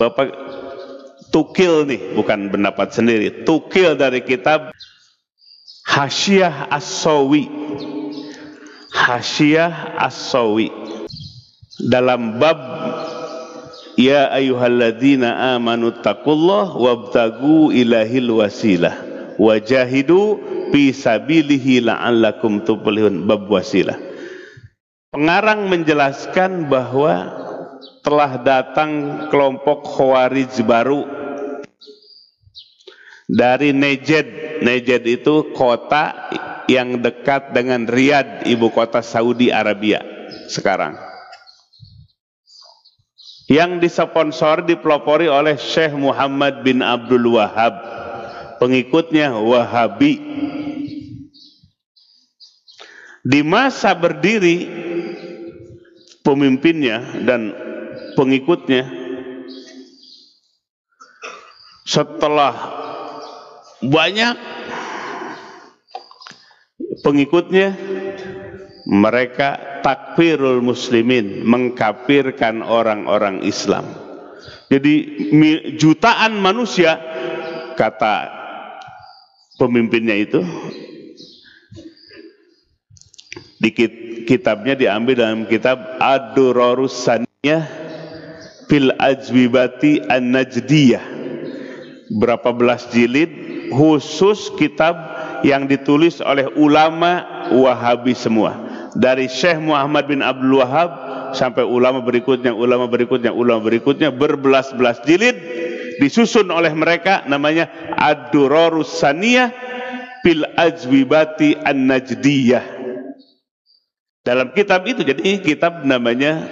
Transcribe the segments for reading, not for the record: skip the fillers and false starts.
Bapak tukil nih, bukan pendapat sendiri, tukil dari kitab Hasyiah As-Sawi. Hasyiah As-Sawi dalam bab ya ayyuhalladzina amanu taqullah wabtagu ilahil wasilah wajahidu fi sabilihi la'allakum tuflihun. Bab wasilah. Pengarang menjelaskan bahwa telah datang kelompok Khawarij baru dari Najd. Najd itu kota yang dekat dengan Riyadh, ibu kota Saudi Arabia sekarang, yang disponsor, dipelopori oleh Syekh Muhammad bin Abdul Wahhab, pengikutnya Wahabi. Di masa berdiri pemimpinnya dan pengikutnya, setelah banyak pengikutnya, mereka takfirul muslimin, mengkafirkan orang-orang Islam. Jadi jutaan manusia, kata pemimpinnya itu, di kitabnya diambil dalam kitab Ad-Durarus Saniyah fil Ajwibati An-Najdiyah, berapa belas jilid, khusus kitab yang ditulis oleh ulama Wahabi semua, dari Syekh Muhammad bin Abdul Wahhab sampai ulama berikutnya, berbelas-belas jilid, disusun oleh mereka, namanya Ad-Durarus Saniyah fil Ajwibati An-Najdiyah. Dalam kitab itu, jadi kitab namanya,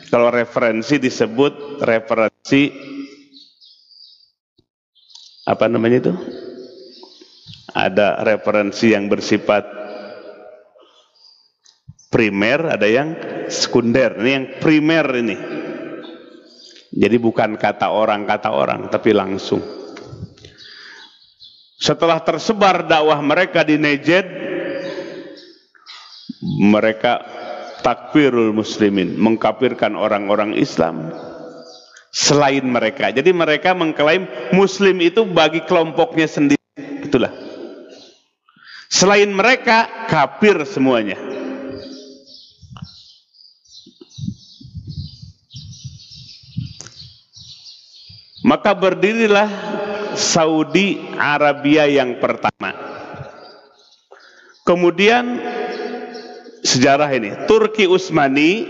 kalau referensi disebut referensi apa namanya itu? Ada referensi yang bersifat primer, ada yang sekunder. Ini yang primer ini. Jadi bukan kata orang, tapi langsung. Setelah tersebar dakwah mereka di Najd, mereka takfirul muslimin, mengkafirkan orang-orang Islam selain mereka. Jadi mereka mengklaim muslim itu bagi kelompoknya sendiri, itulah. Selain mereka kafir semuanya. Maka berdirilah Saudi Arabia yang pertama. Kemudian sejarah ini, Turki Utsmani,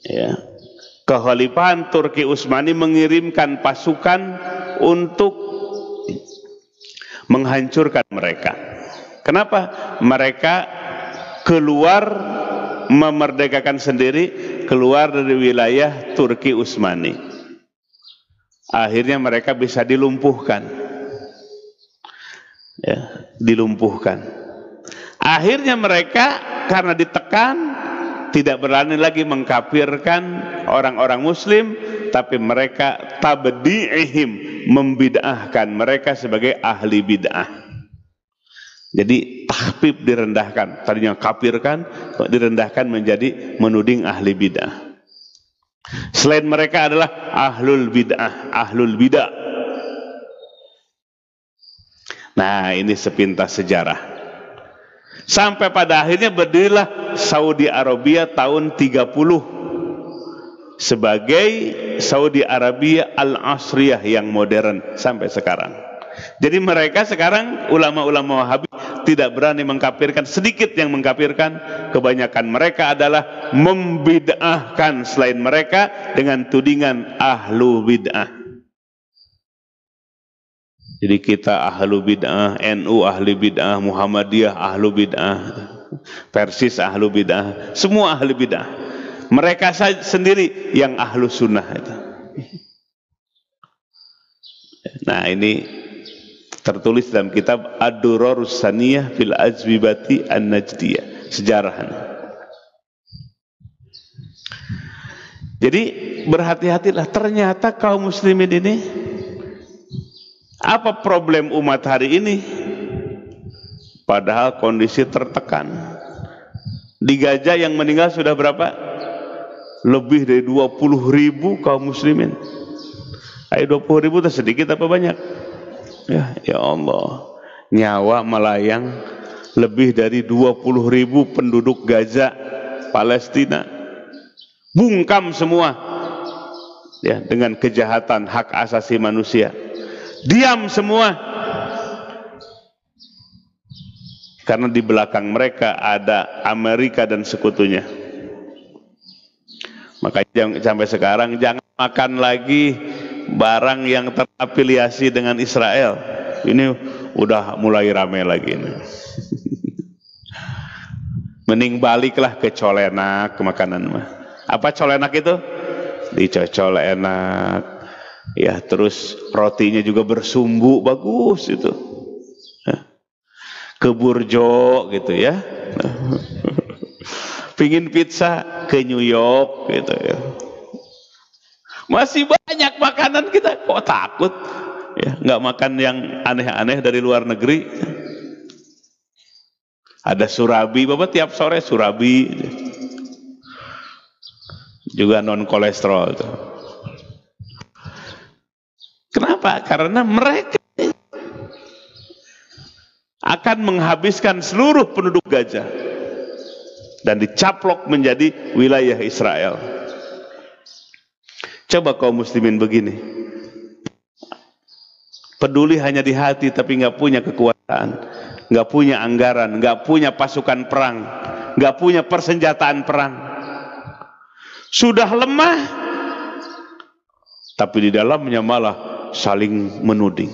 ya, Kekhalifahan Turki Utsmani mengirimkan pasukan untuk menghancurkan mereka. Kenapa? Mereka keluar, memerdekakan sendiri, keluar dari wilayah Turki Utsmani. Akhirnya mereka bisa dilumpuhkan, ya, dilumpuhkan. Akhirnya mereka karena ditekan tidak berani lagi mengkafirkan orang-orang muslim, tapi mereka tabdi'ihim, membid'ahkan mereka sebagai ahli bid'ah. Jadi tahfif direndahkan, tadinya kafirkan, direndahkan menjadi menuding ahli bid'ah. Selain mereka adalah ahlul bid'ah, ahlul bid'ah. Nah, ini sepintas sejarah. Sampai pada akhirnya berdirilah Saudi Arabia tahun 30 sebagai Saudi Arabia Al-Asriyah yang modern sampai sekarang. Jadi mereka sekarang, ulama-ulama Wahabi, tidak berani mengkafirkan, sedikit yang mengkafirkan, kebanyakan mereka adalah membid'ahkan selain mereka dengan tudingan ahlu bid'ah. Jadi kita ahlu bid'ah, NU ahli bid'ah, Muhammadiyah ahlu bid'ah, Persis ahlu bid'ah, semua ahli bid'ah. Mereka sendiri yang ahlu sunnah itu. Nah, ini tertulis dalam kitab Ad-Durarus Saniyah fil Ajwibati An-Najdiyah, sejarahnya. Jadi berhati-hatilah, ternyata kaum muslimin ini, apa problem umat hari ini? Padahal kondisi tertekan. Di Gaza yang meninggal sudah berapa? Lebih dari 20.000 kaum muslimin. Ayo 20.000 itu sedikit apa banyak? Ya Allah, nyawa melayang lebih dari 20.000 penduduk Gaza, Palestina, bungkam semua ya dengan kejahatan hak asasi manusia. Diam semua karena di belakang mereka ada Amerika dan sekutunya. Makanya sampai sekarang jangan makan lagi barang yang terafiliasi dengan Israel. Ini udah mulai rame lagi ini. Mending baliklah ke colenak, ke makanan mah. Apa colenak itu? Dicocol enak. Ya, terus rotinya juga bersumbu, bagus itu. Ke burjo gitu ya. Pingin pizza ke New York gitu ya. Masih banyak makanan kita kok takut ya nggak makan yang aneh-aneh dari luar negeri. Ada surabi, bapak tiap sore surabi juga non kolesterol itu. Kenapa? Karena mereka akan menghabiskan seluruh penduduk Gaza dan dicaplok menjadi wilayah Israel. Coba kaum muslimin begini, peduli hanya di hati tapi nggak punya kekuasaan, nggak punya anggaran, nggak punya pasukan perang, nggak punya persenjataan perang, sudah lemah, tapi di dalamnya malah saling menuding.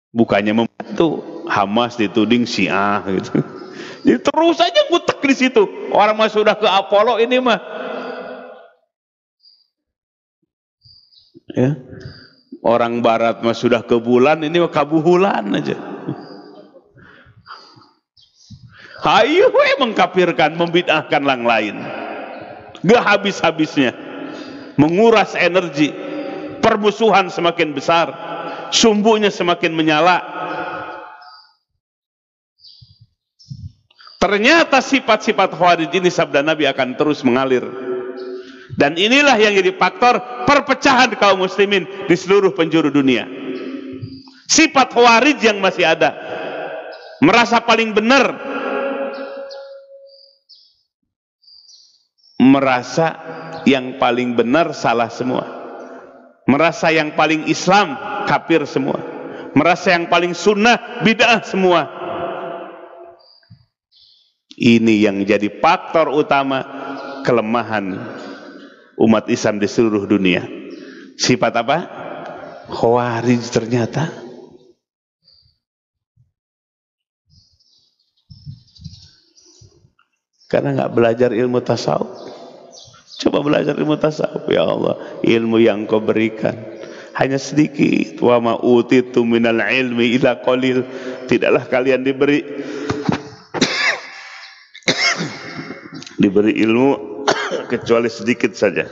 Bukannya membantu, Hamas dituding Syiah gitu. Jadi terus saja ngutek di situ. Orang mah sudah ke Apollo ini mah. Ya. Orang barat mah sudah ke bulan, ini mah kabuhulan aja. Hayu mengkafirkan, membid'ahkan yang lain. Gak habis-habisnya. Menguras energi. Permusuhan semakin besar. Sumbunya semakin menyala. Ternyata sifat-sifat Khawarij ini sabda Nabi akan terus mengalir. Dan inilah yang jadi faktor perpecahan kaum muslimin di seluruh penjuru dunia. Sifat Khawarij yang masih ada, merasa paling benar, merasa yang paling benar salah semua, merasa yang paling Islam kafir semua, merasa yang paling sunnah bid'ah semua. Ini yang jadi faktor utama kelemahan umat Islam di seluruh dunia. Sifat apa? Khawarij ternyata. Karena nggak belajar ilmu tasawuf. Coba belajar ilmu tasawuf, ya Allah, ilmu yang kau berikan hanya sedikit. Wa ma utitu minal ilmi illa qalil. Tidaklah kalian diberi ilmu kecuali sedikit saja.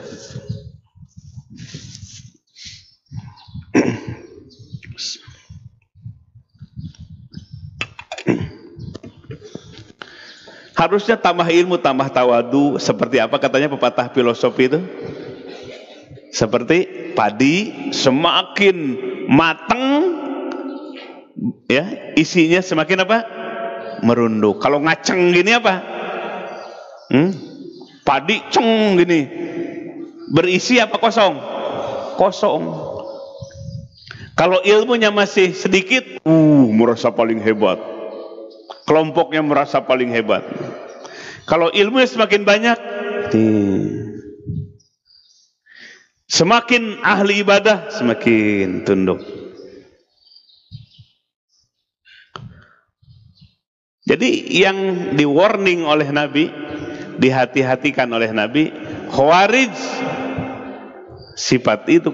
Harusnya tambah ilmu, tambah tawadu. Seperti apa katanya pepatah filosofi itu? Seperti padi semakin matang ya, isinya semakin apa? Merunduk. Kalau ngaceng gini apa? Padi ceng gini, berisi apa kosong? Kosong. Kalau ilmunya masih sedikit, merasa paling hebat. Kelompoknya merasa paling hebat. Kalau ilmunya semakin banyak, semakin ahli ibadah, semakin tunduk. Jadi yang di warning oleh Nabi, dihati-hatikan oleh Nabi, Khawarij sifat itu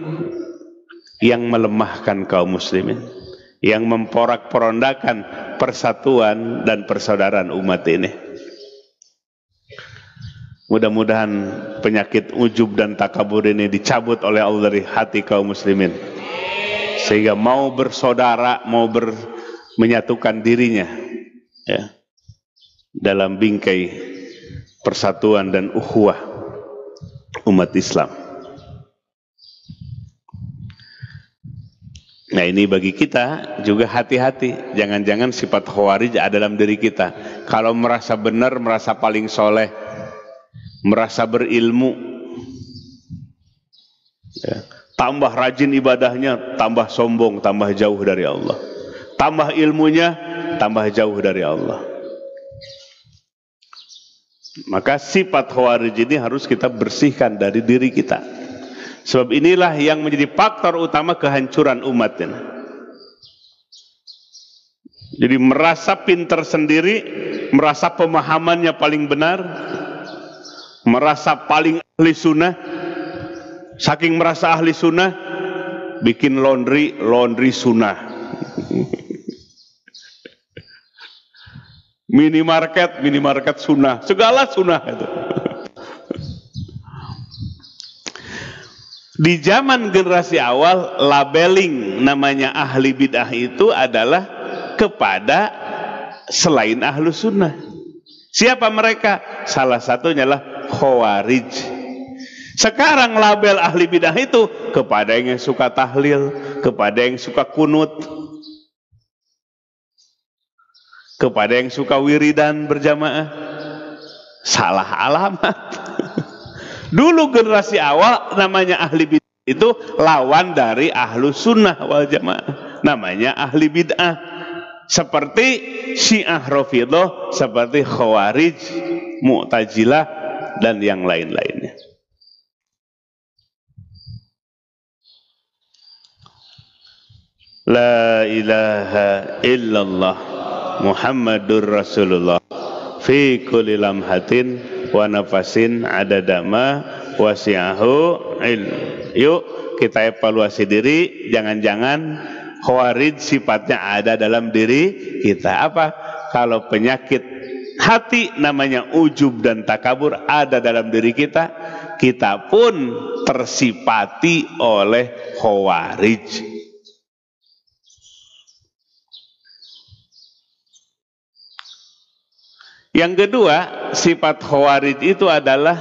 yang melemahkan kaum muslimin, yang memporak-porandakan persatuan dan persaudaraan umat ini. Mudah-mudahan penyakit ujub dan takabur ini dicabut oleh Allah dari hati kaum muslimin, sehingga mau bersaudara, mau menyatukan dirinya ya, dalam bingkai persatuan dan ukhuwah umat Islam. Nah, ini bagi kita juga hati-hati, jangan-jangan sifat khawarij ada dalam diri kita. Kalau merasa benar, merasa paling soleh, merasa berilmu, ya, tambah rajin ibadahnya, tambah sombong, tambah jauh dari Allah. Tambah ilmunya, tambah jauh dari Allah. Maka sifat khawarij ini harus kita bersihkan dari diri kita. Sebab inilah yang menjadi faktor utama kehancuran umat ini. Jadi merasa pintar sendiri, merasa pemahamannya paling benar, merasa paling ahli sunnah. Saking merasa ahli sunnah, bikin laundry sunnah. Minimarket sunnah, segala sunnah itu. Di zaman generasi awal, labeling namanya ahli bid'ah itu adalah kepada selain ahlu sunnah. Siapa mereka? Salah satunya adalah khawarij. Sekarang label ahli bid'ah itu kepada yang suka tahlil, kepada yang suka kunut, kepada yang suka wiridan berjamaah. Salah alamat. Dulu generasi awal namanya ahli bid'ah itu lawan dari ahlu sunnah wal jamaah, namanya ahli bid'ah. Seperti Syiah Rafidhah, seperti Khawarij, Mu'tazilah, dan yang lain-lainnya. La ilaha illallah Muhammadur Rasulullah fi kulli lamhatin wa nafasin adadama wasi'ahu ilm. Yuk kita evaluasi diri, jangan-jangan khawarij sifatnya ada dalam diri kita. Apa? Kalau penyakit hati namanya ujub dan takabur ada dalam diri kita, kita pun tersifati oleh khawarij. Yang kedua, sifat khawarij itu adalah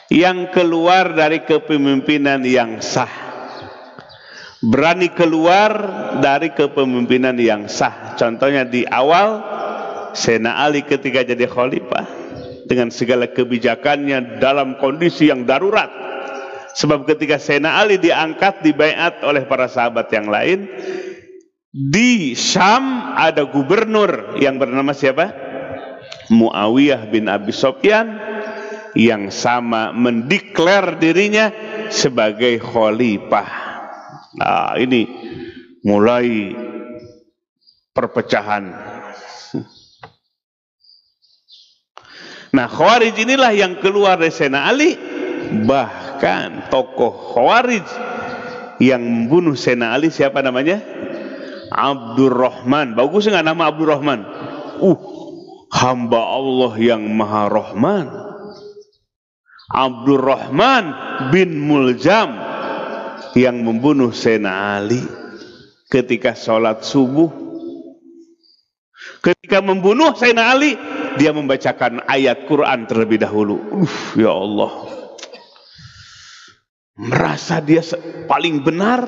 yang keluar dari kepemimpinan yang sah. Berani keluar dari kepemimpinan yang sah. Contohnya di awal, Sayyidina Ali ketika jadi khalifah, dengan segala kebijakannya dalam kondisi yang darurat. Sebab ketika Sayyidina Ali diangkat, dibaiat oleh para sahabat yang lain, di Syam ada gubernur yang bernama siapa? Muawiyah bin Abi Sufyan, yang sama mendeklar dirinya sebagai khalifah. Nah, ini mulai perpecahan. Nah, khawarij inilah yang keluar dari Sayyidina Ali. Bahkan tokoh khawarij yang membunuh Sayyidina Ali siapa namanya? Abdurrahman. Bagus nggak nama Abdurrahman? Hamba Allah yang maha rahman. Abdurrahman bin Muljam yang membunuh Sayyidina Ali ketika sholat subuh. Ketika membunuh Sayyidina Ali, dia membacakan ayat Quran terlebih dahulu. Ya Allah, merasa dia paling benar,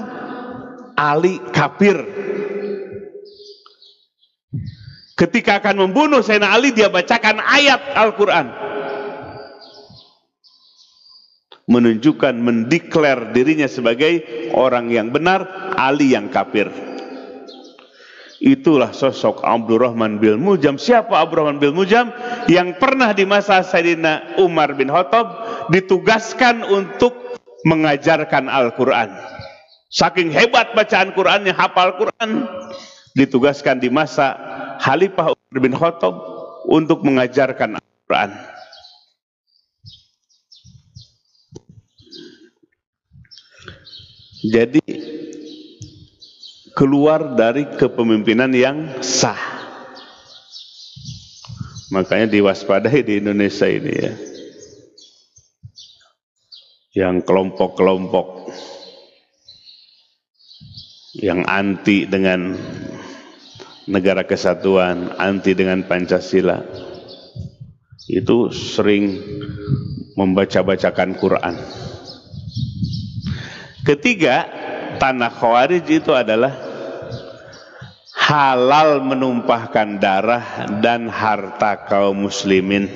Ali kafir. Ketika akan membunuh Sayyidina Ali, dia bacakan ayat Al-Quran, menunjukkan, mendeklar dirinya sebagai orang yang benar, Ali yang kafir. Itulah sosok Abdurrahman bin Muljam. Siapa Abdurrahman bin Muljam? Yang pernah di masa Sayyidina Umar bin Khattab ditugaskan untuk mengajarkan Al-Quran. Saking hebat bacaan Qurannya, hafal Quran, ditugaskan di masa Khalifah Umar bin Khattab untuk mengajarkan Al-Quran. Jadi keluar dari kepemimpinan yang sah. Makanya diwaspadai di Indonesia ini ya, yang kelompok-kelompok yang anti dengan negara kesatuan, anti dengan Pancasila, itu sering membaca-bacakan Quran. Ketiga, tanah Khawarij itu adalah halal menumpahkan darah dan harta kaum muslimin.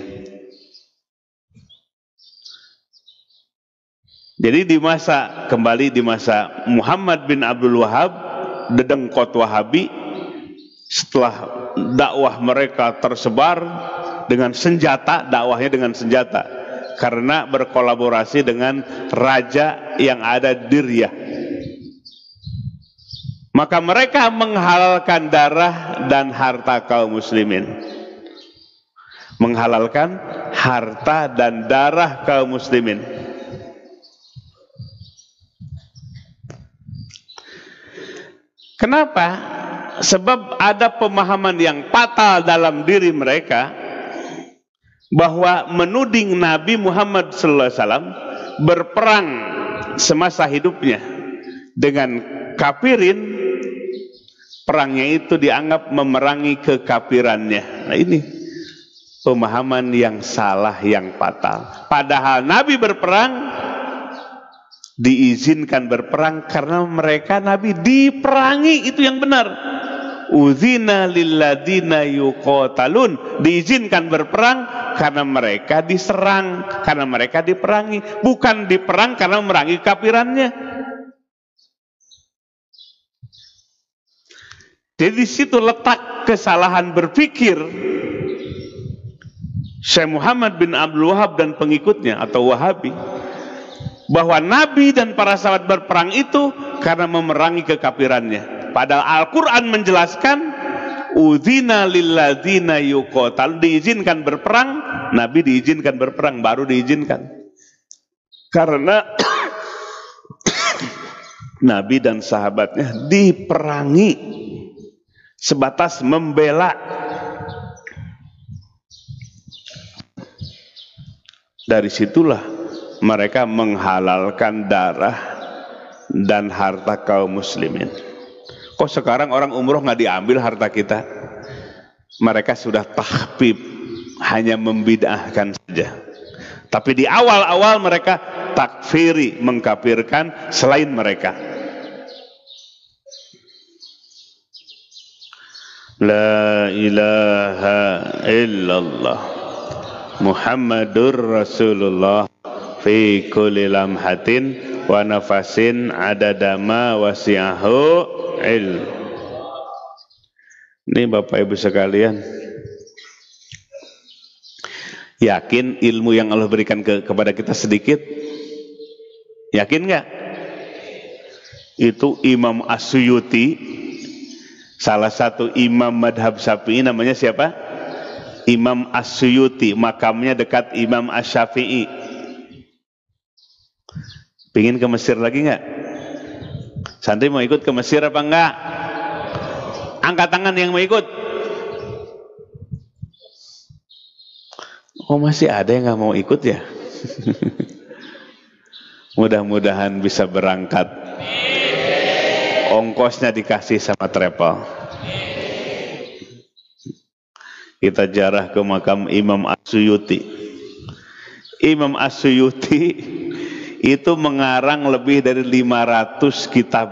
Jadi di masa Muhammad bin Abdul Wahab, dedengkot Wahabi, setelah dakwah mereka tersebar dengan senjata, dakwahnya dengan senjata, karena berkolaborasi dengan raja yang ada di Riyadh. Maka mereka menghalalkan darah dan harta kaum muslimin. Menghalalkan harta dan darah kaum muslimin. Kenapa? Sebab ada pemahaman yang fatal dalam diri mereka bahwa menuding Nabi Muhammad SAW berperang semasa hidupnya dengan kafirin, perangnya itu dianggap memerangi kekafirannya. Nah, ini pemahaman yang salah, yang fatal. Padahal Nabi berperang, diizinkan berperang karena mereka Nabi diperangi, itu yang benar. Udzina lilladina yuqatalun, diizinkan berperang karena mereka diserang, karena mereka diperangi, bukan diperang karena memerangi kafirannya. Jadi di situ letak kesalahan berpikir Syekh Muhammad bin Abdul Wahab dan pengikutnya atau Wahabi, bahwa Nabi dan para sahabat berperang itu karena memerangi kekafirannya. Padahal Al-Quran menjelaskan udzina lilladzina yuqatal, diizinkan berperang, Nabi diizinkan berperang, baru diizinkan. Karena Nabi dan sahabatnya diperangi sebatas membela. Dari situlah mereka menghalalkan darah dan harta kaum muslimin. Kok sekarang orang umroh nggak diambil harta kita? Mereka sudah tahbib, hanya membid'ahkan saja. Tapi di awal-awal mereka takfiri, mengkafirkan selain mereka. La ilaha illallah Muhammadur Rasulullah fi kulli lamhatin wa nafasin adadama wasi'ahu ilm. Ini Bapak Ibu sekalian, yakin ilmu yang Allah berikan kepada kita sedikit? Yakin nggak? Itu Imam As-Suyuti, salah satu imam madhab Syafi'i, namanya siapa? Imam As-Suyuti, makamnya dekat Imam Asy-Syafi'i. Pingin ke Mesir lagi nggak? Santri mau ikut ke Mesir apa enggak? Angkat tangan yang mau ikut. Oh, masih ada yang nggak mau ikut ya? Mudah-mudahan bisa berangkat. Ongkosnya dikasih sama travel. Kita jarah ke makam Imam As-Suyuti. Imam As-Suyuti itu mengarang lebih dari 500 kitab.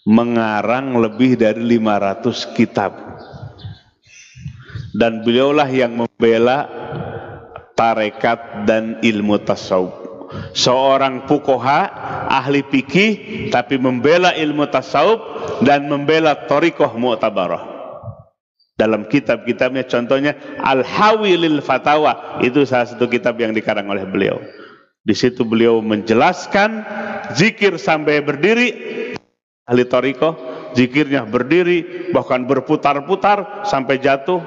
Mengarang lebih dari 500 kitab. Dan beliaulah yang membela tarekat dan ilmu tasawuf. Seorang fuqaha, ahli fikih, tapi membela ilmu tasawuf dan membela thariqah mu'tabarah. Dalam kitab-kitabnya, contohnya Al-Hawi lil Fatawa, itu salah satu kitab yang dikarang oleh beliau. Di situ beliau menjelaskan zikir sampai berdiri, ahli thariqah, zikirnya berdiri, bahkan berputar-putar sampai jatuh.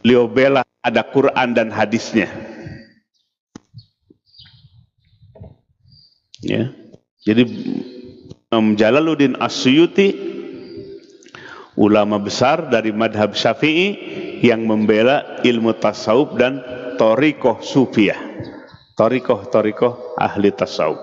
Beliau bela, ada Quran dan hadisnya. Ya. Jadi Jalaluddin As-Suyuti, ulama besar dari madhab Syafi'i yang membela ilmu tasawuf dan thariqah sufiyah, thariqah ahli tasawuf.